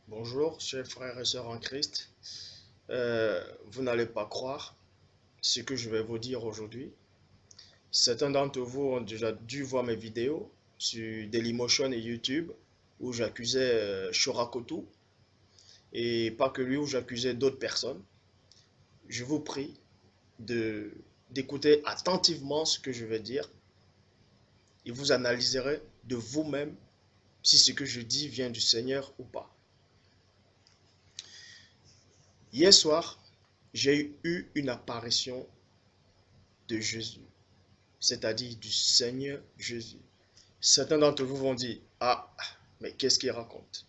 Bonjour, chers frères et sœurs en Christ. Vous n'allez pas croire ce que je vais vous dire aujourd'hui. Certains d'entre vous ont déjà dû voir mes vidéos sur Dailymotion et YouTube où j'accusais Shorakotu et pas que lui, où j'accusais d'autres personnes. Je vous prie de d'écouter attentivement ce que je vais dire et vous analyserez de vous-même si ce que je dis vient du Seigneur ou pas. Hier soir, j'ai eu une apparition de Jésus, c'est-à-dire du Seigneur Jésus. Certains d'entre vous vont dire, ah, mais qu'est-ce qu'il raconte?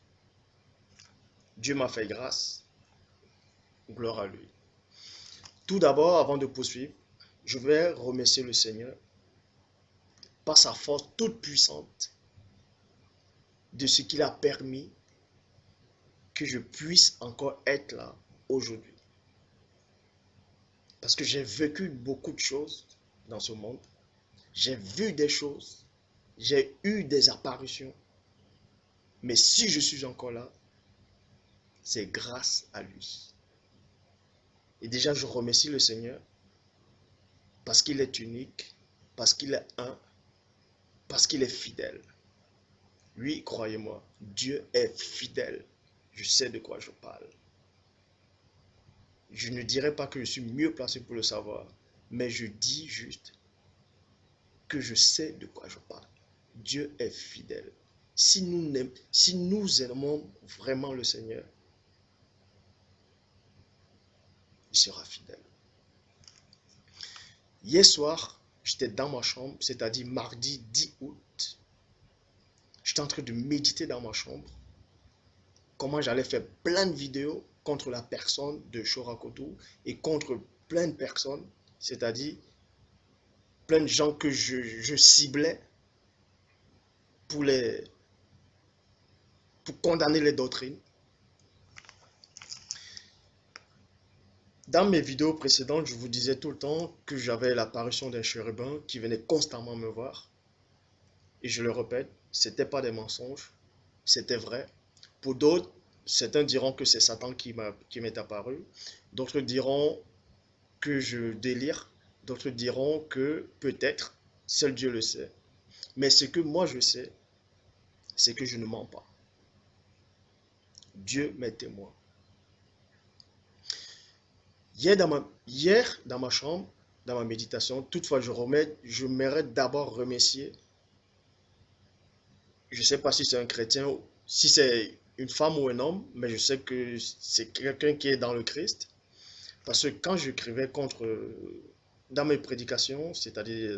Dieu m'a fait grâce, gloire à lui. Tout d'abord, avant de poursuivre, je vais remercier le Seigneur par sa force toute puissante de ce qu'il a permis que je puisse encore être là aujourd'hui. Parce que j'ai vécu beaucoup de choses dans ce monde. J'ai vu des choses. J'ai eu des apparitions. Mais si je suis encore là, c'est grâce à lui. Et déjà, je remercie le Seigneur parce qu'il est unique, parce qu'il est un, parce qu'il est fidèle. Oui, croyez-moi, Dieu est fidèle. Je sais de quoi je parle. Je ne dirais pas que je suis mieux placé pour le savoir, mais je dis juste que je sais de quoi je parle. Dieu est fidèle. Si nous aimons vraiment le Seigneur, il sera fidèle. Hier soir, j'étais dans ma chambre, c'est-à-dire mardi 10 août. J'étais en train de méditer dans ma chambre. Comment j'allais faire plein de vidéos contre la personne de Shorakotu et contre plein de personnes, c'est-à-dire plein de gens que je ciblais pour, pour condamner les doctrines. Dans mes vidéos précédentes, je vous disais tout le temps que j'avais l'apparition d'un chérubin qui venait constamment me voir. Et je le répète, ce n'était pas des mensonges, c'était vrai. Pour d'autres, certains diront que c'est Satan qui m'est apparu. D'autres diront que je délire. D'autres diront que peut-être, seul Dieu le sait. Mais ce que moi je sais, c'est que je ne mens pas. Dieu m'est témoin. Hier dans ma chambre, dans ma méditation, toutefois je mérite d'abord remercier. Je ne sais pas si c'est un chrétien, si c'est une femme ou un homme, mais je sais que c'est quelqu'un qui est dans le Christ. Parce que quand j'écrivais dans mes prédications, c'est-à-dire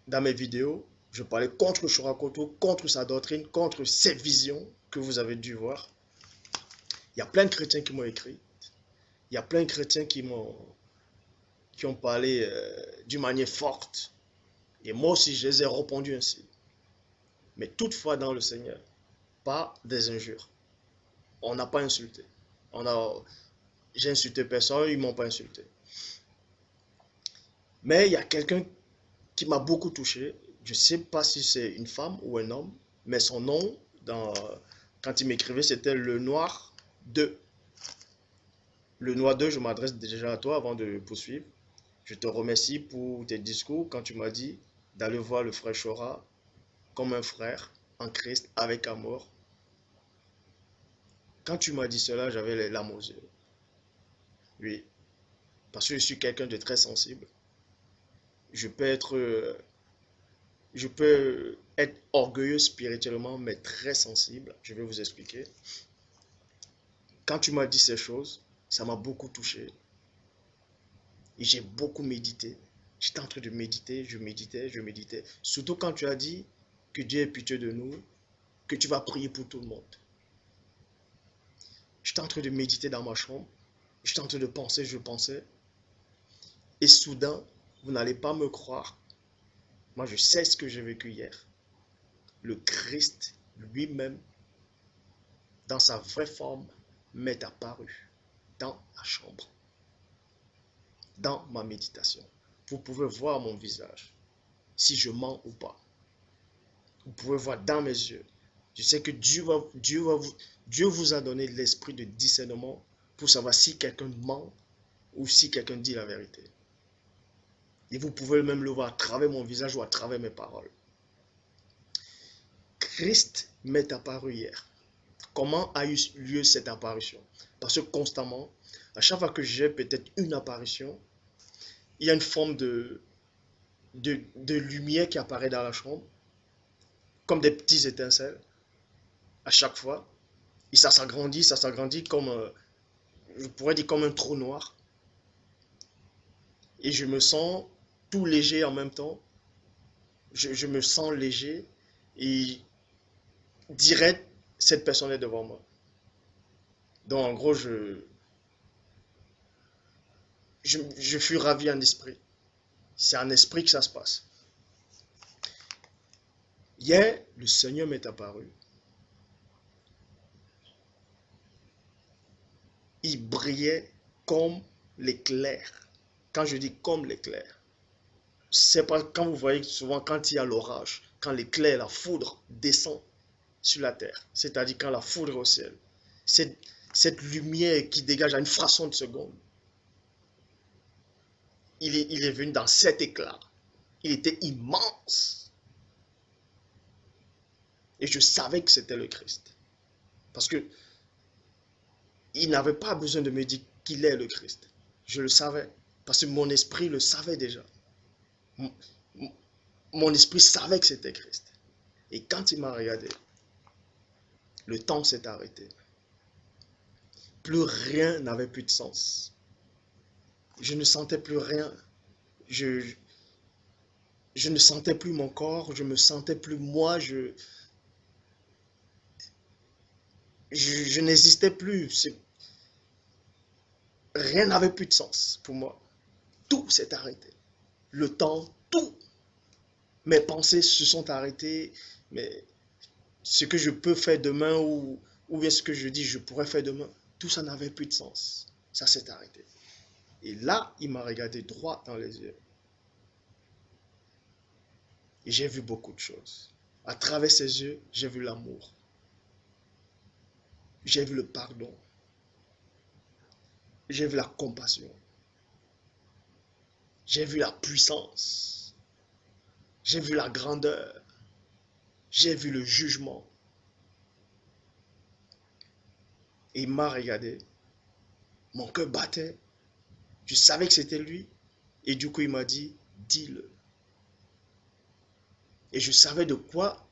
dans mes vidéos, je parlais contre Shorakoto, contre sa doctrine, contre ses visions que vous avez dû voir. Il y a plein de chrétiens qui m'ont écrit. Il y a plein de chrétiens qui ont parlé d'une manière forte. Et moi aussi, je les ai répondus ainsi. Mais toutefois dans le Seigneur, pas des injures. On n'a pas insulté. J'ai insulté personne, ils ne m'ont pas insulté. Mais il y a quelqu'un qui m'a beaucoup touché. Je ne sais pas si c'est une femme ou un homme, mais son nom, quand il m'écrivait, c'était Le Noir 2. Le Noir 2, je m'adresse déjà à toi avant de poursuivre. Je te remercie pour tes discours quand tu m'as dit d'aller voir le frère Chora comme un frère en Christ avec amour. Quand tu m'as dit cela, j'avais les larmes aux yeux. Oui, parce que je suis quelqu'un de très sensible. Je peux être, je peux être orgueilleux spirituellement, mais très sensible. Je vais vous expliquer. Quand tu m'as dit ces choses, ça m'a beaucoup touché. Et j'ai beaucoup médité. J'étais en train de méditer, je méditais, je méditais. Surtout quand tu as dit que Dieu est pitié de nous, que tu vas prier pour tout le monde. J'étais en train de méditer dans ma chambre. J'étais en train de penser, je pensais. Et soudain, vous n'allez pas me croire. Moi, je sais ce que j'ai vécu hier. Le Christ lui-même, dans sa vraie forme, m'est apparu dans la chambre, dans ma méditation. Vous pouvez voir mon visage, si je mens ou pas. Vous pouvez voir dans mes yeux. Je sais que Dieu vous a donné l'esprit de discernement pour savoir si quelqu'un ment ou si quelqu'un dit la vérité. Et vous pouvez même le voir à travers mon visage ou à travers mes paroles. Christ m'est apparu hier. Comment a eu lieu cette apparition? Parce que constamment, à chaque fois que j'ai peut-être une apparition, il y a une forme de lumière qui apparaît dans la chambre, comme des petits étincelles, à chaque fois. Et ça s'agrandit comme, je pourrais dire comme un trou noir. Et je me sens tout léger en même temps. Je me sens léger et direct, cette personne est devant moi. Donc en gros, je suis ravi en esprit. C'est en esprit que ça se passe. Hier, le Seigneur m'est apparu. Il brillait comme l'éclair. Quand je dis comme l'éclair, c'est pas quand vous voyez souvent quand il y a l'orage, quand l'éclair, la foudre descend sur la terre, c'est-à-dire quand la foudre est au ciel. Cette lumière qui dégage à une fraction de seconde, il est venu dans cet éclat. Il était immense. Et je savais que c'était le Christ. Parce que il n'avait pas besoin de me dire qu'il est le Christ. Je le savais. Parce que mon esprit le savait déjà. Mon esprit savait que c'était Christ. Et quand il m'a regardé, le temps s'est arrêté. Plus rien n'avait plus de sens. Je ne sentais plus rien. Je ne sentais plus mon corps. Je me sentais plus moi. Je n'existais plus. Rien n'avait plus de sens pour moi. Tout s'est arrêté. Le temps, tout. Mes pensées se sont arrêtées. Mais ce que je peux faire demain ou bien ce que je dis je pourrais faire demain, tout ça n'avait plus de sens. Ça s'est arrêté. Et là, il m'a regardé droit dans les yeux. Et j'ai vu beaucoup de choses. À travers ses yeux, j'ai vu l'amour. J'ai vu le pardon. J'ai vu la compassion. J'ai vu la puissance. J'ai vu la grandeur. J'ai vu le jugement. Et il m'a regardé. Mon cœur battait. Je savais que c'était lui. Et du coup, il m'a dit, dis-le. Et je savais de quoi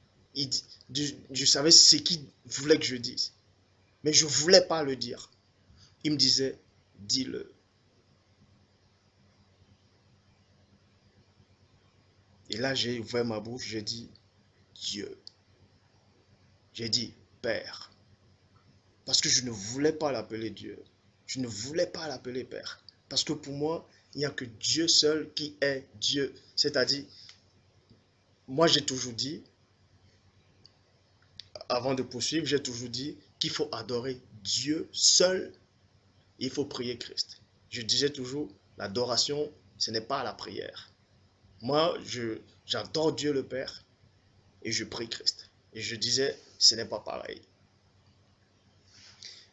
je savais ce qu'il voulait que je dise. Mais je ne voulais pas le dire. Il me disait, dis-le. Et là, j'ai ouvert ma bouche, j'ai dit, Dieu. J'ai dit, Père. Parce que je ne voulais pas l'appeler Dieu. Je ne voulais pas l'appeler Père. Parce que pour moi, il n'y a que Dieu seul qui est Dieu. C'est-à-dire, moi j'ai toujours dit, avant de poursuivre, j'ai toujours dit qu'il faut adorer Dieu seul. Et il faut prier Christ. Je disais toujours, l'adoration, ce n'est pas la prière. Moi, j'adore Dieu le Père et je prie Christ. Et je disais, ce n'est pas pareil.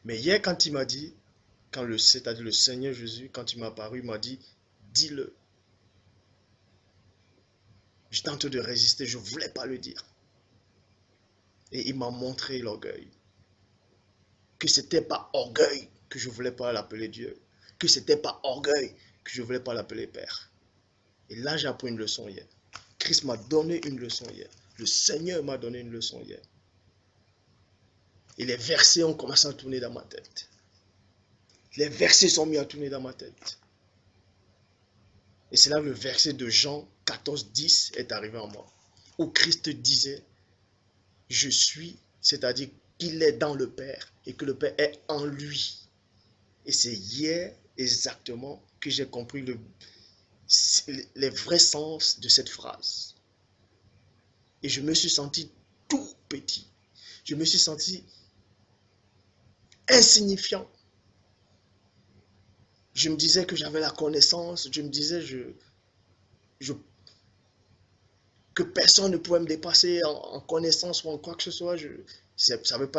Mais hier, quand il m'a dit, c'est-à-dire le Seigneur Jésus, quand il m'a apparu, il m'a dit, dis-le. Je tente de résister, je ne voulais pas le dire. Et il m'a montré l'orgueil. Que ce n'était pas orgueil que je ne voulais pas l'appeler Dieu. Que ce n'était pas orgueil que je ne voulais pas l'appeler Père. Et là, j'ai appris une leçon hier. Christ m'a donné une leçon hier. Le Seigneur m'a donné une leçon hier. Et les versets ont commencé à tourner dans ma tête. Les versets sont mis à tourner dans ma tête. Et c'est là que le verset de Jean 14, 10 est arrivé en moi. Où Christ disait, je suis, c'est-à-dire qu'il est dans le Père et que le Père est en lui. Et c'est hier exactement que j'ai compris les vrais sens de cette phrase. Et je me suis senti tout petit. Je me suis senti insignifiant. Je me disais que j'avais la connaissance. Je me disais que personne ne pouvait me dépasser en connaissance ou en quoi que ce soit. Ça ne veut pas